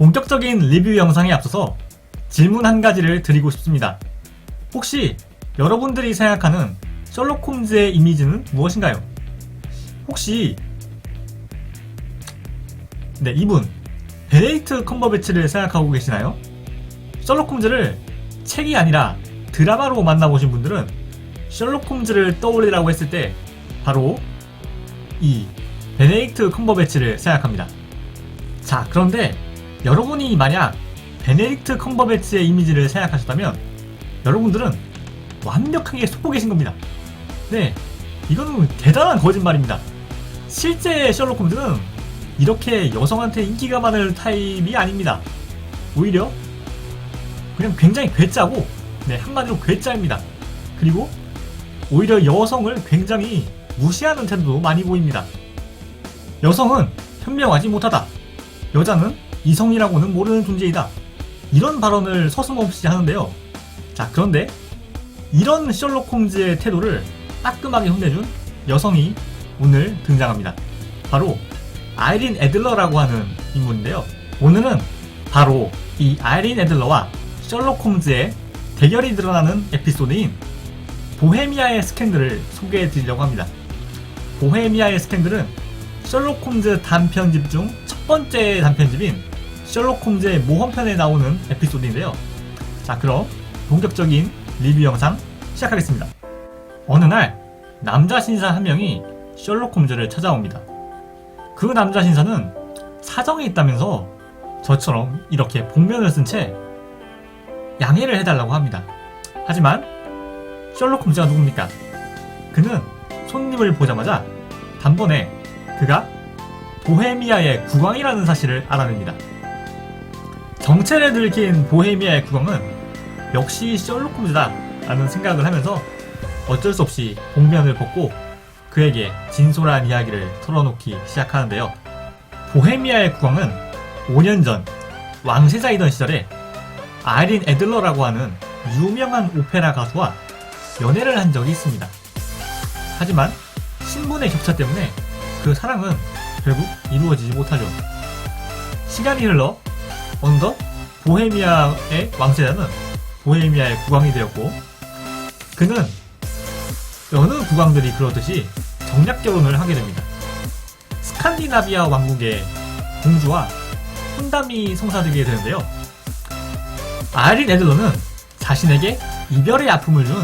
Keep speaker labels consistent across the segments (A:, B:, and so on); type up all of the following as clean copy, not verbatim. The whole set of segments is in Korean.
A: 본격적인 리뷰 영상에 앞서서 질문 한 가지를 드리고 싶습니다. 혹시 여러분들이 생각하는 셜록 홈즈의 이미지는 무엇인가요? 혹시 이분 베네딕트 컴버배치를 생각하고 계시나요? 셜록 홈즈를 책이 아니라 드라마로 만나보신 분들은 셜록 홈즈를 떠올리라고 했을 때 바로 이 베네딕트 컴버배치를 생각합니다. 자, 그런데 여러분이 만약 베네딕트 컴버배치의 이미지를 생각하셨다면 여러분들은 완벽하게 속고 계신 겁니다. 네, 이거는 대단한 거짓말입니다. 실제 셜록 홈즈는 이렇게 여성한테 인기가 많을 타입이 아닙니다. 오히려 그냥 굉장히 괴짜고, 한마디로 괴짜입니다. 그리고 오히려 여성을 굉장히 무시하는 태도도 많이 보입니다. 여성은 현명하지 못하다. 여자는 이성이라고는 모르는 존재이다. 이런 발언을 서슴없이 하는데요. 자, 그런데 이런 셜록 홈즈의 태도를 따끔하게 혼내준 여성이 오늘 등장합니다. 바로 아이린 애들러라고 하는 인물인데요. 오늘은 바로 이 아이린 애들러와 셜록 홈즈의 대결이 드러나는 에피소드인 보헤미아의 스캔들을 소개해 드리려고 합니다. 보헤미아의 스캔들은 셜록 홈즈 단편집 중 첫 번째 단편집인 셜록 홈즈의 모험편에 나오는 에피소드인데요. 자, 그럼 본격적인 리뷰 영상 시작하겠습니다. 어느 날 남자 신사 한 명이 셜록 홈즈를 찾아옵니다. 그 남자 신사는 사정이 있다면서 저처럼 이렇게 복면을 쓴 채 양해를 해달라고 합니다. 하지만 셜록 홈즈가 누굽니까? 그는 손님을 보자마자 단번에 그가 보헤미아의 국왕이라는 사실을 알아냅니다. 정체를 들킨 보헤미아의 국왕은 역시 셜록 홈즈다 라는 생각을 하면서 어쩔 수 없이 복면을 벗고 그에게 진솔한 이야기를 털어놓기 시작하는데요. 보헤미아의 국왕은 5년 전 왕세자이던 시절에 아이린 애들러라고 하는 유명한 오페라 가수와 연애를 한 적이 있습니다. 하지만 신분의 격차 때문에 그 사랑은 결국 이루어지지 못하죠. 시간이 흘러 어느덧 보헤미아의 왕세자는 보헤미아의 국왕이 되었고, 그는 여느 국왕들이 그러듯이 정략 결혼을 하게 됩니다. 스칸디나비아 왕국의 공주와 혼담이 성사되게 되는데요. 아이린 애들러는 자신에게 이별의 아픔을 준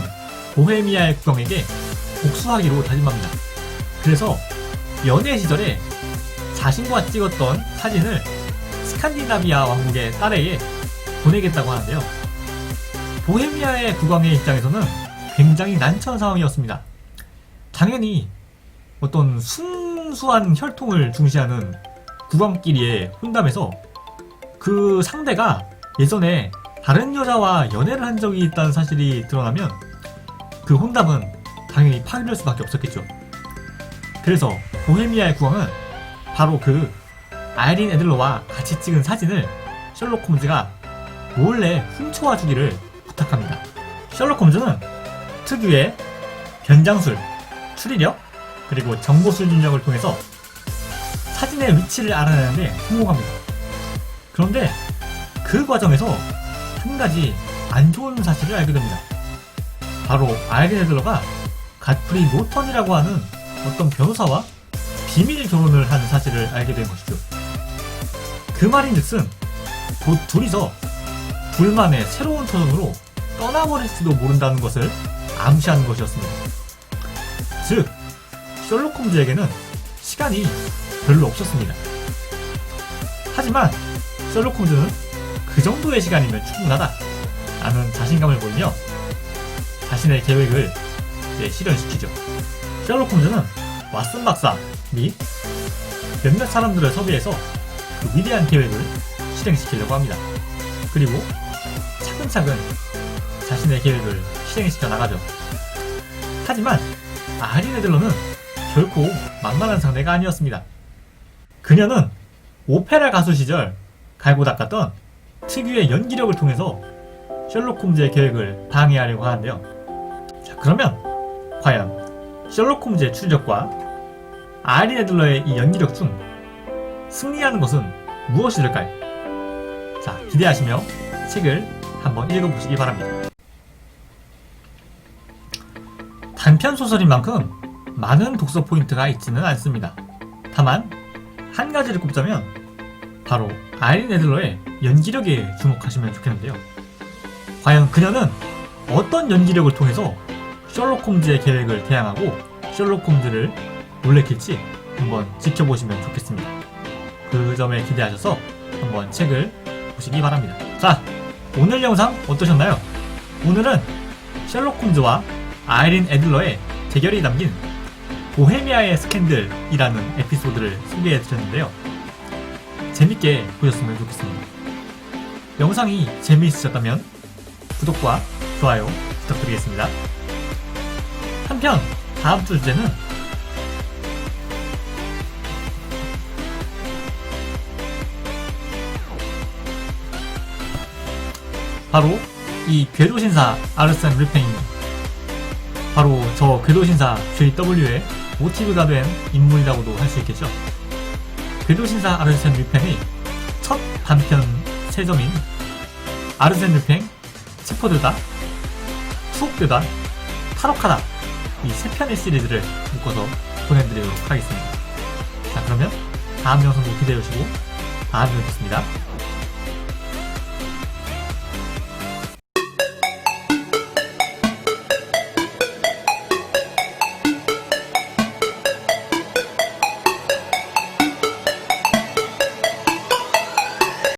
A: 보헤미아의 국왕에게 복수하기로 다짐합니다. 그래서 연애 시절에 자신과 찍었던 사진을 스칸디나비아 왕국의 딸에게 보내겠다고 하는데요. 보헤미아의 국왕의 입장에서는 굉장히 난처한 상황이었습니다. 당연히 어떤 순수한 혈통을 중시하는 국왕끼리의 혼담에서 그 상대가 예전에 다른 여자와 연애를 한 적이 있다는 사실이 드러나면 그 혼담은 당연히 파기될 수밖에 없었겠죠. 그래서 보헤미아의 국왕은 바로 그 아이린 애들러와 같이 찍은 사진을 셜록 홈즈가 몰래 훔쳐와 주기를 부탁합니다. 셜록 홈즈는 특유의 변장술, 추리력, 그리고 정보 수집력을 통해서 사진의 위치를 알아내는데 성공합니다. 그런데 그 과정에서 한 가지 안 좋은 사실을 알게 됩니다. 바로 아이린 애들러가 갓프리 노턴이라고 하는 어떤 변호사와 비밀 결혼을 하는 사실을 알게 된 것이죠. 그 말인즉슨 곧 둘이서 둘만의 새로운 터전으로 떠나버릴지도 모른다는 것을 암시하는 것이었습니다. 즉, 셜록 홈즈에게는 시간이 별로 없었습니다. 하지만 셜록 홈즈는 그 정도의 시간이면 충분하다 라는 자신감을 보이며 자신의 계획을 실현시키죠. 셜록 홈즈는 왓슨 박사 및 몇몇 사람들을 섭외해서 그 위대한 계획을 실행시키려고 합니다. 그리고 차근차근 자신의 계획을 실행시켜 나가죠. 하지만 아이린 애들러는 결코 만만한 상대가 아니었습니다. 그녀는 오페라 가수 시절 갈고 닦았던 특유의 연기력을 통해서 셜록 홈즈의 계획을 방해하려고 하는데요. 자, 그러면 과연 셜록 홈즈의 추리력과 아이린 애들러의 이 연기력 중 승리하는 것은 무엇이 될까요? 자, 기대하시며 책을 한번 읽어보시기 바랍니다. 단편 소설인 만큼 많은 독서 포인트가 있지는 않습니다. 다만 한 가지를 꼽자면 바로 아이린 애들러의 연기력에 주목하시면 좋겠는데요. 과연 그녀는 어떤 연기력을 통해서 셜록 홈즈의 계획을 대항하고 셜록 홈즈를 놀래킬지 한번 지켜보시면 좋겠습니다. 그 점에 기대하셔서 한번 책을 보시기 바랍니다. 자, 오늘 영상 어떠셨나요? 오늘은 셜록 홈즈와 아이린 애들러의 대결이 담긴 보헤미아의 스캔들이라는 에피소드를 소개해드렸는데요. 재밌게 보셨으면 좋겠습니다. 영상이 재미있으셨다면 구독과 좋아요 부탁드리겠습니다. 한편 다음 주 주제는 바로 이 궤도신사 아르센 르펜이 바로 저 궤도신사 JW의 모티브가 된 인물이라고도 할 수 있겠죠. 궤도신사 아르센 르펜의 첫 단편 세점인 아르센 르펜 체포되다, 투옥되다, 탈옥하다 이 세 편의 시리즈를 묶어서 보내드리도록 하겠습니다. 자, 그러면 다음 영상도 기대해주시고 다음에 뵙겠습니다.